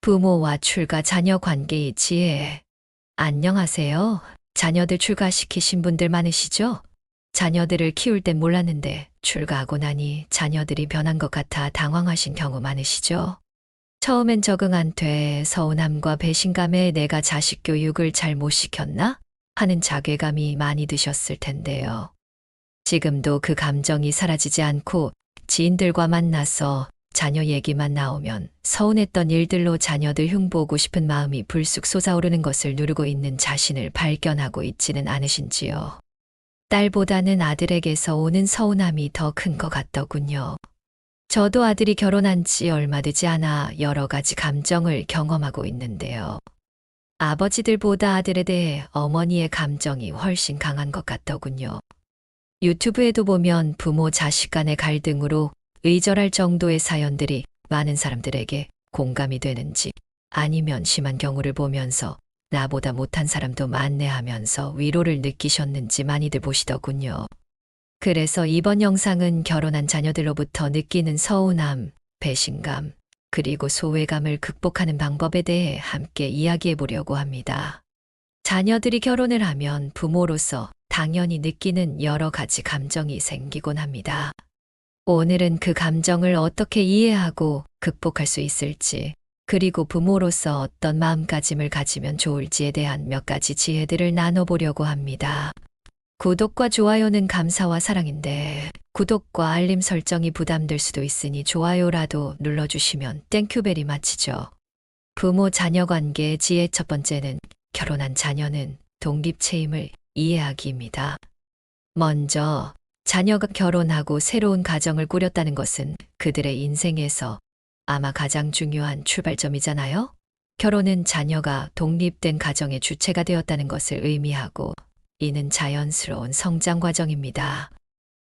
부모와 출가 자녀 관계의 지혜. 안녕하세요. 자녀들 출가시키신 분들 많으시죠? 자녀들을 키울 땐 몰랐는데 출가하고 나니 자녀들이 변한 것 같아 당황하신 경우 많으시죠? 처음엔 적응 안 돼 서운함과 배신감에 내가 자식 교육을 잘 못 시켰나? 하는 자괴감이 많이 드셨을 텐데요. 지금도 그 감정이 사라지지 않고 지인들과 만나서 자녀 얘기만 나오면 서운했던 일들로 자녀들 흉보고 싶은 마음이 불쑥 솟아오르는 것을 누르고 있는 자신을 발견하고 있지는 않으신지요. 딸보다는 아들에게서 오는 서운함이 더 큰 것 같더군요. 저도 아들이 결혼한 지 얼마 되지 않아 여러 가지 감정을 경험하고 있는데요. 아버지들보다 아들에 대해 어머니의 감정이 훨씬 강한 것 같더군요. 유튜브에도 보면 부모 자식 간의 갈등으로 의절할 정도의 사연들이 많은 사람들에게 공감이 되는지 아니면 심한 경우를 보면서 나보다 못한 사람도 많네 하면서 위로를 느끼셨는지 많이들 보시더군요. 그래서 이번 영상은 결혼한 자녀들로부터 느끼는 서운함, 배신감, 그리고 소외감을 극복하는 방법에 대해 함께 이야기해 보려고 합니다. 자녀들이 결혼을 하면 부모로서 당연히 느끼는 여러 가지 감정이 생기곤 합니다. 오늘은 그 감정을 어떻게 이해하고 극복할 수 있을지, 그리고 부모로서 어떤 마음가짐을 가지면 좋을지에 대한 몇 가지 지혜들을 나눠보려고 합니다. 구독과 좋아요는 감사와 사랑인데 구독과 알림 설정이 부담될 수도 있으니 좋아요라도 눌러주시면 땡큐벨이 마치죠. 부모 자녀 관계의 지혜 첫 번째는 결혼한 자녀는 독립체임을 이해하기입니다. 먼저 자녀가 결혼하고 새로운 가정을 꾸렸다는 것은 그들의 인생에서 아마 가장 중요한 출발점이잖아요. 결혼은 자녀가 독립된 가정의 주체가 되었다는 것을 의미하고 이는 자연스러운 성장 과정입니다.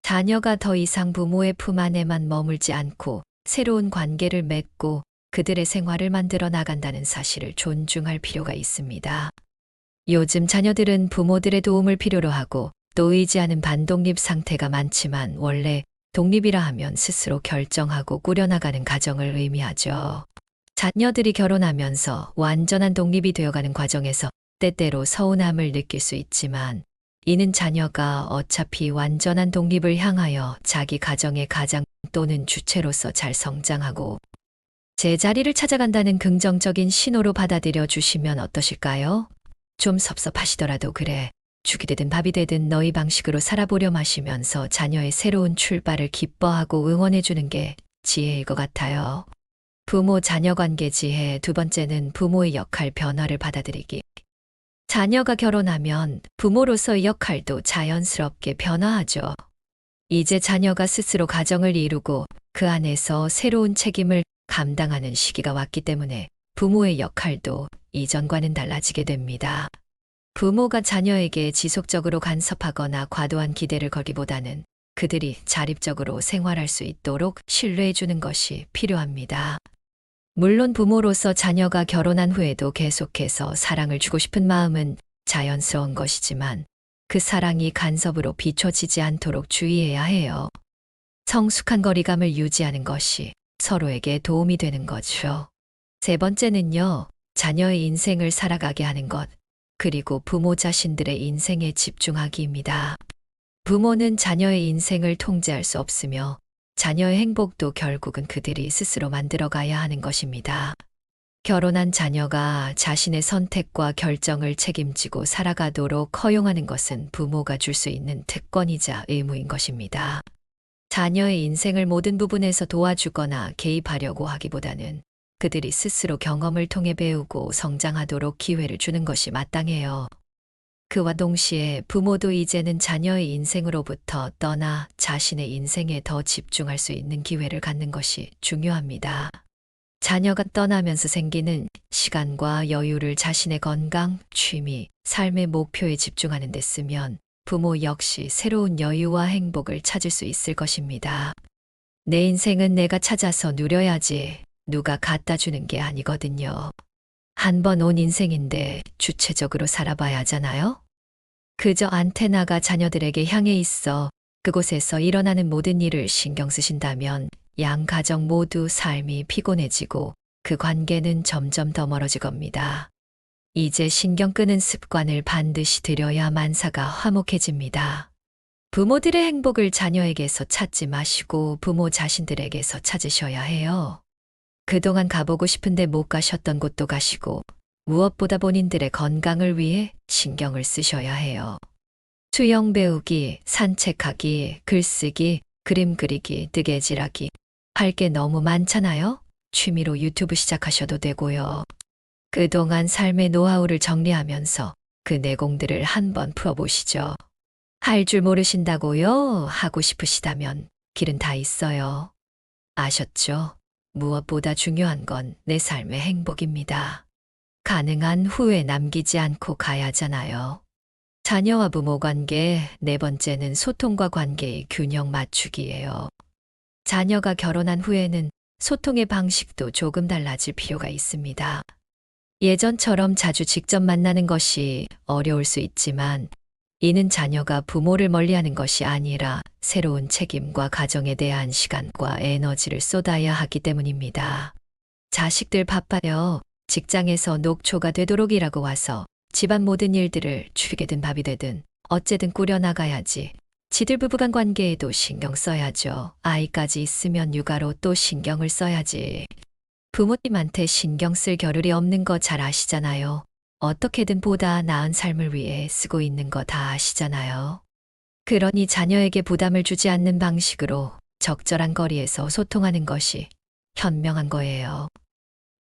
자녀가 더 이상 부모의 품 안에만 머물지 않고 새로운 관계를 맺고 그들의 생활을 만들어 나간다는 사실을 존중할 필요가 있습니다. 요즘 자녀들은 부모들의 도움을 필요로 하고 또 의지하는 반독립 상태가 많지만 원래 독립이라 하면 스스로 결정하고 꾸려나가는 가정을 의미하죠. 자녀들이 결혼하면서 완전한 독립이 되어가는 과정에서 때때로 서운함을 느낄 수 있지만 이는 자녀가 어차피 완전한 독립을 향하여 자기 가정의 가장 또는 주체로서 잘 성장하고 제자리를 찾아간다는 긍정적인 신호로 받아들여 주시면 어떠실까요? 좀 섭섭하시더라도 그래. 죽이 되든 밥이 되든 너희 방식으로 살아보렴 하시면서 자녀의 새로운 출발을 기뻐하고 응원해 주는 게 지혜일 것 같아요. 부모 자녀 관계 지혜 두 번째는 부모의 역할 변화를 받아들이기. 자녀가 결혼하면 부모로서의 역할도 자연스럽게 변화하죠. 이제 자녀가 스스로 가정을 이루고 그 안에서 새로운 책임을 감당하는 시기가 왔기 때문에 부모의 역할도 이전과는 달라지게 됩니다. 부모가 자녀에게 지속적으로 간섭하거나 과도한 기대를 걸기보다는 그들이 자립적으로 생활할 수 있도록 신뢰해 주는 것이 필요합니다. 물론 부모로서 자녀가 결혼한 후에도 계속해서 사랑을 주고 싶은 마음은 자연스러운 것이지만 그 사랑이 간섭으로 비춰지지 않도록 주의해야 해요. 성숙한 거리감을 유지하는 것이 서로에게 도움이 되는 거죠. 세 번째는요, 자녀의 인생을 살아가게 하는 것, 그리고 부모 자신들의 인생에 집중하기입니다. 부모는 자녀의 인생을 통제할 수 없으며 자녀의 행복도 결국은 그들이 스스로 만들어가야 하는 것입니다. 결혼한 자녀가 자신의 선택과 결정을 책임지고 살아가도록 허용하는 것은 부모가 줄 수 있는 특권이자 의무인 것입니다. 자녀의 인생을 모든 부분에서 도와주거나 개입하려고 하기보다는 그들이 스스로 경험을 통해 배우고 성장하도록 기회를 주는 것이 마땅해요. 그와 동시에 부모도 이제는 자녀의 인생으로부터 떠나 자신의 인생에 더 집중할 수 있는 기회를 갖는 것이 중요합니다. 자녀가 떠나면서 생기는 시간과 여유를 자신의 건강, 취미, 삶의 목표에 집중하는 데 쓰면 부모 역시 새로운 여유와 행복을 찾을 수 있을 것입니다. 내 인생은 내가 찾아서 누려야지 누가 갖다 주는 게 아니거든요. 한 번 온 인생인데 주체적으로 살아봐야 하잖아요? 그저 안테나가 자녀들에게 향해 있어 그곳에서 일어나는 모든 일을 신경 쓰신다면 양 가정 모두 삶이 피곤해지고 그 관계는 점점 더 멀어질 겁니다. 이제 신경 끄는 습관을 반드시 들여야 만사가 화목해집니다. 부모들의 행복을 자녀에게서 찾지 마시고 부모 자신들에게서 찾으셔야 해요. 그동안 가보고 싶은데 못 가셨던 곳도 가시고 무엇보다 본인들의 건강을 위해 신경을 쓰셔야 해요. 수영 배우기, 산책하기, 글쓰기, 그림 그리기, 뜨개질하기. 할 게 너무 많잖아요? 취미로 유튜브 시작하셔도 되고요. 그동안 삶의 노하우를 정리하면서 그 내공들을 한번 풀어보시죠. 할 줄 모르신다고요? 하고 싶으시다면 길은 다 있어요. 아셨죠? 무엇보다 중요한 건 내 삶의 행복입니다. 가능한 후회 남기지 않고 가야 하잖아요. 자녀와 부모 관계, 네 번째는 소통과 관계의 균형 맞추기예요. 자녀가 결혼한 후에는 소통의 방식도 조금 달라질 필요가 있습니다. 예전처럼 자주 직접 만나는 것이 어려울 수 있지만 이는 자녀가 부모를 멀리하는 것이 아니라 새로운 책임과 가정에 대한 시간과 에너지를 쏟아야 하기 때문입니다. 자식들 바빠요. 직장에서 녹초가 되도록 일하고 와서 집안 모든 일들을 죽이든 밥이 되든 어쨌든 꾸려나가야지. 지들 부부간 관계에도 신경 써야죠. 아이까지 있으면 육아로 또 신경을 써야지. 부모님한테 신경 쓸 겨를이 없는 거 잘 아시잖아요. 어떻게든 보다 나은 삶을 위해 쓰고 있는 거 다 아시잖아요. 그러니 자녀에게 부담을 주지 않는 방식으로 적절한 거리에서 소통하는 것이 현명한 거예요.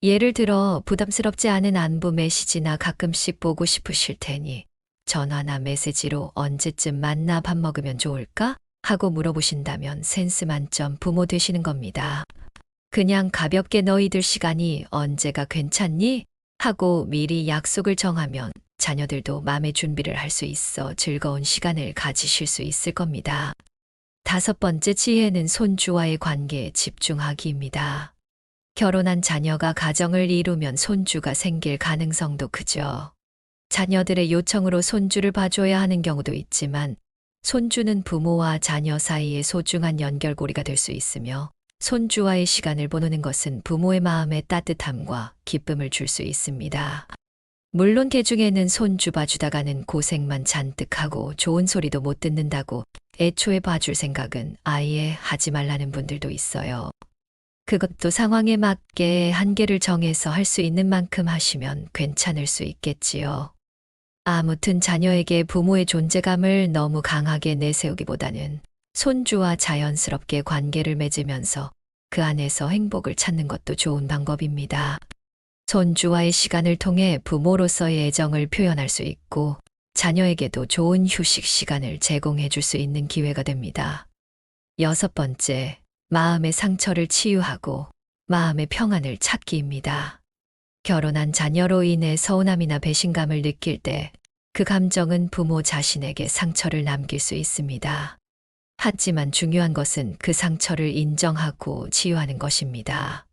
예를 들어 부담스럽지 않은 안부 메시지나 가끔씩 보고 싶으실 테니 전화나 메시지로 언제쯤 만나 밥 먹으면 좋을까? 하고 물어보신다면 센스 만점 부모 되시는 겁니다. 그냥 가볍게 너희들 시간이 언제가 괜찮니? 하고 미리 약속을 정하면 자녀들도 마음의 준비를 할 수 있어 즐거운 시간을 가지실 수 있을 겁니다. 다섯 번째 지혜는 손주와의 관계에 집중하기입니다. 결혼한 자녀가 가정을 이루면 손주가 생길 가능성도 크죠. 자녀들의 요청으로 손주를 봐줘야 하는 경우도 있지만 손주는 부모와 자녀 사이의 소중한 연결고리가 될 수 있으며 손주와의 시간을 보내는 것은 부모의 마음에 따뜻함과 기쁨을 줄 수 있습니다. 물론 개중에는 손주 봐주다가는 고생만 잔뜩 하고 좋은 소리도 못 듣는다고 애초에 봐줄 생각은 아예 하지 말라는 분들도 있어요. 그것도 상황에 맞게 한계를 정해서 할 수 있는 만큼 하시면 괜찮을 수 있겠지요. 아무튼 자녀에게 부모의 존재감을 너무 강하게 내세우기보다는 손주와 자연스럽게 관계를 맺으면서 그 안에서 행복을 찾는 것도 좋은 방법입니다. 손주와의 시간을 통해 부모로서의 애정을 표현할 수 있고 자녀에게도 좋은 휴식 시간을 제공해 줄 수 있는 기회가 됩니다. 여섯 번째, 마음의 상처를 치유하고 마음의 평안을 찾기입니다. 결혼한 자녀로 인해 서운함이나 배신감을 느낄 때 그 감정은 부모 자신에게 상처를 남길 수 있습니다. 하지만 중요한 것은 그 상처를 인정하고 치유하는 것입니다.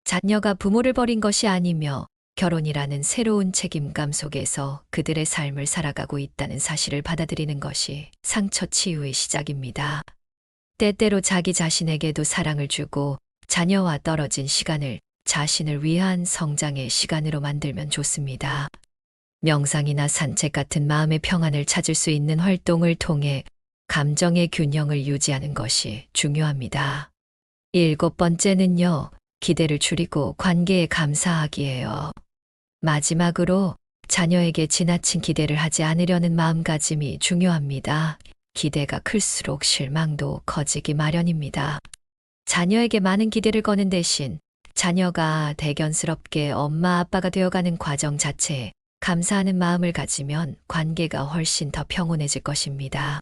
자녀가 부모를 버린 것이 아니며 결혼이라는 새로운 책임감 속에서 그들의 삶을 살아가고 있다는 사실을 받아들이는 것이 상처 치유의 시작입니다. 때때로 자기 자신에게도 사랑을 주고 자녀와 떨어진 시간을 자신을 위한 성장의 시간으로 만들면 좋습니다. 명상이나 산책 같은 마음의 평안을 찾을 수 있는 활동을 통해 감정의 균형을 유지하는 것이 중요합니다. 일곱 번째는요, 기대를 줄이고 관계에 감사하기예요. 마지막으로 자녀에게 지나친 기대를 하지 않으려는 마음가짐이 중요합니다. 기대가 클수록 실망도 커지기 마련입니다. 자녀에게 많은 기대를 거는 대신 자녀가 대견스럽게 엄마 아빠가 되어가는 과정 자체에 감사하는 마음을 가지면 관계가 훨씬 더 평온해질 것입니다.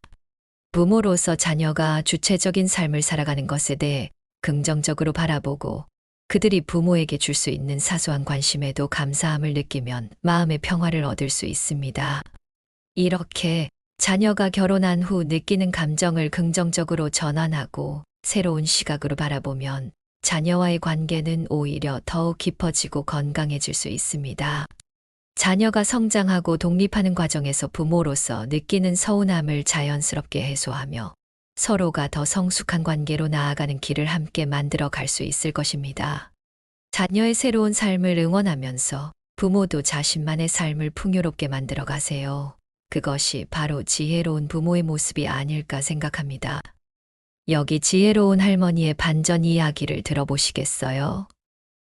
부모로서 자녀가 주체적인 삶을 살아가는 것에 대해 긍정적으로 바라보고 그들이 부모에게 줄 수 있는 사소한 관심에도 감사함을 느끼면 마음의 평화를 얻을 수 있습니다. 이렇게 자녀가 결혼한 후 느끼는 감정을 긍정적으로 전환하고 새로운 시각으로 바라보면 자녀와의 관계는 오히려 더욱 깊어지고 건강해질 수 있습니다. 자녀가 성장하고 독립하는 과정에서 부모로서 느끼는 서운함을 자연스럽게 해소하며 서로가 더 성숙한 관계로 나아가는 길을 함께 만들어 갈 수 있을 것입니다. 자녀의 새로운 삶을 응원하면서 부모도 자신만의 삶을 풍요롭게 만들어 가세요. 그것이 바로 지혜로운 부모의 모습이 아닐까 생각합니다. 여기 지혜로운 할머니의 반전 이야기를 들어보시겠어요?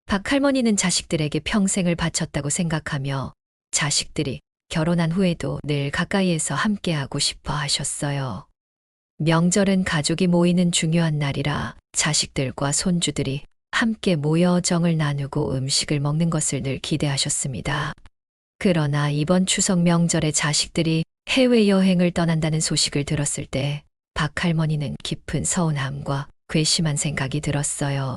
박 할머니는 자식들에게 평생을 바쳤다고 생각하며 자식들이 결혼한 후에도 늘 가까이에서 함께하고 싶어 하셨어요. 명절은 가족이 모이는 중요한 날이라 자식들과 손주들이 함께 모여 정을 나누고 음식을 먹는 것을 늘 기대하셨습니다. 그러나 이번 추석 명절에 자식들이 해외여행을 떠난다는 소식을 들었을 때 박 할머니는 깊은 서운함과 괘씸한 생각이 들었어요.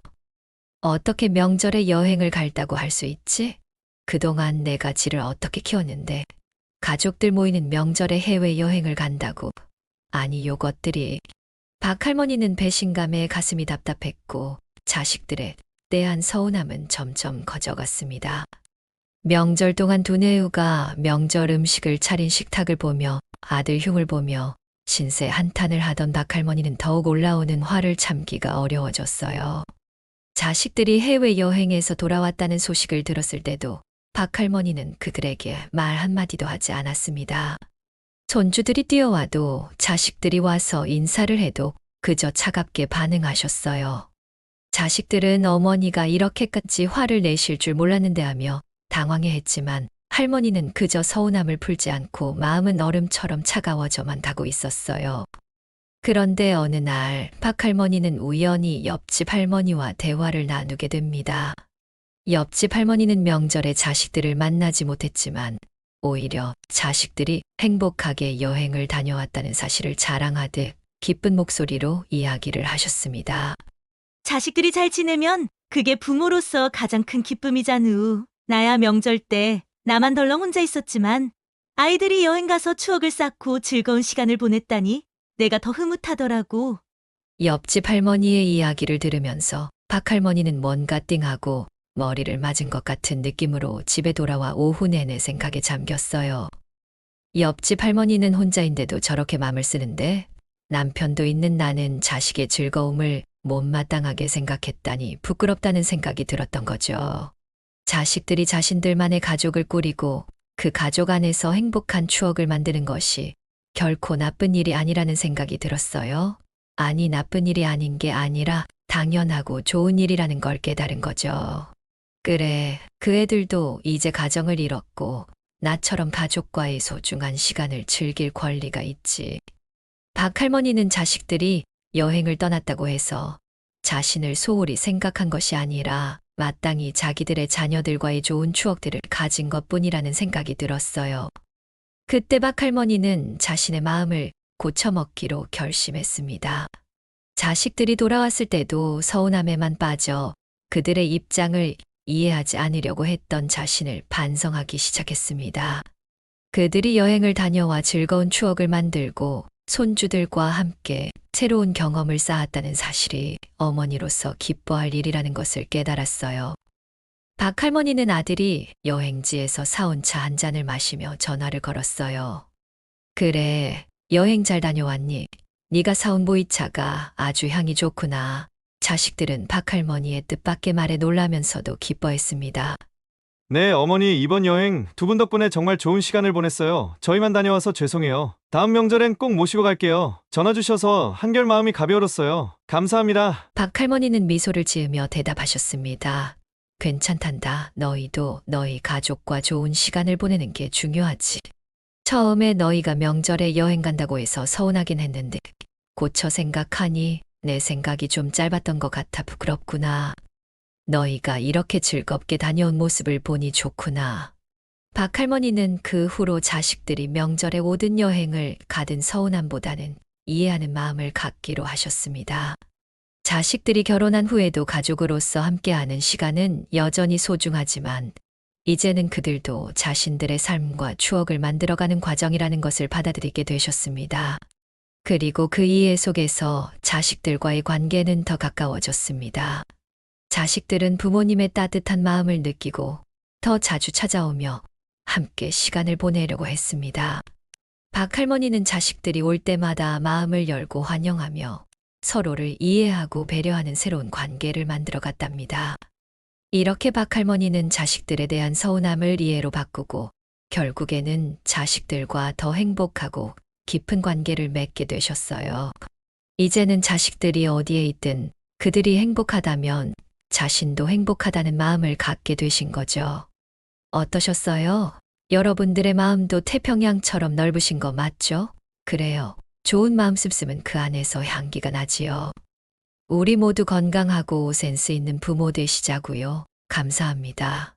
어떻게 명절에 여행을 갈다고 할 수 있지? 그동안 내가 지를 어떻게 키웠는데 가족들 모이는 명절에 해외여행을 간다고. 아니 요것들이. 박 할머니는 배신감에 가슴이 답답했고 자식들의 대한 서운함은 점점 커져갔습니다. 명절 동안 두뇌우가 명절 음식을 차린 식탁을 보며 아들 흉을 보며 신세 한탄을 하던 박 할머니는 더욱 올라오는 화를 참기가 어려워졌어요. 자식들이 해외여행에서 돌아왔다는 소식을 들었을 때도 박 할머니는 그들에게 말 한마디도 하지 않았습니다. 손주들이 뛰어와도 자식들이 와서 인사를 해도 그저 차갑게 반응하셨어요. 자식들은 어머니가 이렇게까지 화를 내실 줄 몰랐는데 하며 당황해했지만 할머니는 그저 서운함을 풀지 않고 마음은 얼음처럼 차가워져만 가고 있었어요. 그런데 어느 날 박 할머니는 우연히 옆집 할머니와 대화를 나누게 됩니다. 옆집 할머니는 명절에 자식들을 만나지 못했지만 오히려 자식들이 행복하게 여행을 다녀왔다는 사실을 자랑하듯 기쁜 목소리로 이야기를 하셨습니다. 자식들이 잘 지내면 그게 부모로서 가장 큰 기쁨이잖우. 나야 명절 때 나만 덜렁 혼자 있었지만 아이들이 여행 가서 추억을 쌓고 즐거운 시간을 보냈다니 내가 더 흐뭇하더라고. 옆집 할머니의 이야기를 들으면서 박 할머니는 뭔가 띵하고 머리를 맞은 것 같은 느낌으로 집에 돌아와 오후 내내 생각에 잠겼어요. 옆집 할머니는 혼자인데도 저렇게 마음을 쓰는데 남편도 있는 나는 자식의 즐거움을 못마땅하게 생각했다니 부끄럽다는 생각이 들었던 거죠. 자식들이 자신들만의 가족을 꾸리고 그 가족 안에서 행복한 추억을 만드는 것이 결코 나쁜 일이 아니라는 생각이 들었어요. 아니, 나쁜 일이 아닌 게 아니라 당연하고 좋은 일이라는 걸 깨달은 거죠. 그래, 그 애들도 이제 가정을 잃었고 나처럼 가족과의 소중한 시간을 즐길 권리가 있지. 박 할머니는 자식들이 여행을 떠났다고 해서 자신을 소홀히 생각한 것이 아니라 마땅히 자기들의 자녀들과의 좋은 추억들을 가진 것뿐이라는 생각이 들었어요. 그때 박 할머니는 자신의 마음을 고쳐먹기로 결심했습니다. 자식들이 돌아왔을 때도 서운함에만 빠져 그들의 입장을 이해하지 않으려고 했던 자신을 반성하기 시작했습니다. 그들이 여행을 다녀와 즐거운 추억을 만들고 손주들과 함께 새로운 경험을 쌓았다는 사실이 어머니로서 기뻐할 일이라는 것을 깨달았어요. 박 할머니는 아들이 여행지에서 사온 차 한 잔을 마시며 전화를 걸었어요. 그래, 여행 잘 다녀왔니? 네가 사온 보이차가 아주 향이 좋구나. 자식들은 박 할머니의 뜻밖의 말에 놀라면서도 기뻐했습니다. 네, 어머니 이번 여행 두 분 덕분에 정말 좋은 시간을 보냈어요. 저희만 다녀와서 죄송해요. 다음 명절엔 꼭 모시고 갈게요. 전화 주셔서 한결 마음이 가벼워졌어요. 감사합니다. 박 할머니는 미소를 지으며 대답하셨습니다. 괜찮단다. 너희도 너희 가족과 좋은 시간을 보내는 게 중요하지. 처음에 너희가 명절에 여행 간다고 해서 서운하긴 했는데 고쳐 생각하니 내 생각이 좀 짧았던 것 같아 부끄럽구나. 너희가 이렇게 즐겁게 다녀온 모습을 보니 좋구나. 박 할머니는 그 후로 자식들이 명절에 오든 여행을 가든 서운함보다는 이해하는 마음을 갖기로 하셨습니다. 자식들이 결혼한 후에도 가족으로서 함께하는 시간은 여전히 소중하지만 이제는 그들도 자신들의 삶과 추억을 만들어가는 과정이라는 것을 받아들이게 되셨습니다. 그리고 그 이해 속에서 자식들과의 관계는 더 가까워졌습니다. 자식들은 부모님의 따뜻한 마음을 느끼고 더 자주 찾아오며 함께 시간을 보내려고 했습니다. 박 할머니는 자식들이 올 때마다 마음을 열고 환영하며 서로를 이해하고 배려하는 새로운 관계를 만들어 갔답니다. 이렇게 박할머니는 자식들에 대한 서운함을 이해로 바꾸고 결국에는 자식들과 더 행복하고 깊은 관계를 맺게 되셨어요. 이제는 자식들이 어디에 있든 그들이 행복하다면 자신도 행복하다는 마음을 갖게 되신 거죠. 어떠셨어요? 여러분들의 마음도 태평양처럼 넓으신 거 맞죠? 그래요. 좋은 마음 씀씀은 그 안에서 향기가 나지요. 우리 모두 건강하고 센스 있는 부모 되시자고요. 감사합니다.